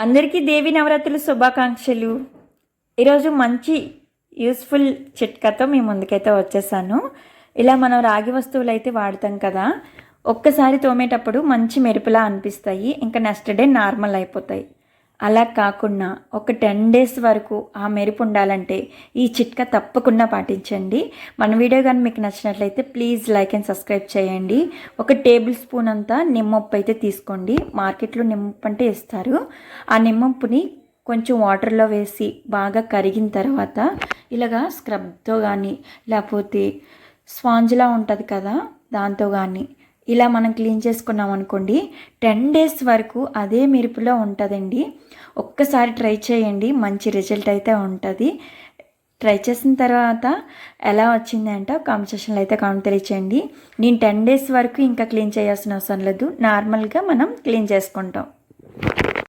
అందరికీ దేవి నవరాత్రుల శుభాకాంక్షలు. ఈరోజు మంచి యూస్ఫుల్ చిట్కాతో మీ ముందుకైతే వచ్చేసాను. ఇలా మనం రాగి వస్తువులు అయితే వాడతాం కదా, ఒక్కసారి తోమేటప్పుడు మంచి మెరుపులా అనిపిస్తాయి, ఇంకా నెక్స్ట్ డే నార్మల్ అయిపోతాయి. అలా కాకుండా ఒక 10 days వరకు ఆ మెరుపు ఉండాలంటే ఈ చిట్కా తప్పకుండా పాటించండి. మన వీడియో కానీ మీకు నచ్చినట్లయితే ప్లీజ్ లైక్ అండ్ సబ్స్క్రైబ్ చేయండి. 1 టేబుల్ స్పూన్ అంతా నిమ్మప్పు అయితే తీసుకోండి. మార్కెట్లో నిమ్మప్పు అంటే ఇస్తారు. ఆ నిమ్మప్పుని కొంచెం వాటర్లో వేసి బాగా కరిగిన తర్వాత ఇలాగా స్క్రబ్తో కానీ లేకపోతే స్పాంజ్లా ఉంటుంది కదా దాంతో కానీ ఇలా మనం క్లీన్ చేసుకున్నాం అనుకోండి, 10 days వరకు అదే మెరుపులో ఉంటుందండి. ఒక్కసారి ట్రై చేయండి, మంచి రిజల్ట్ అయితే ఉంటుంది. ట్రై చేసిన తర్వాత ఎలా వచ్చిందంటే కామెంట్ సెక్షన్లో అయితే కామెంట్ తెలియచేయండి. నేను 10 days వరకు ఇంకా క్లీన్ చేయాల్సిన అవసరం లేదు, నార్మల్గా మనం క్లీన్ చేసుకుంటాం.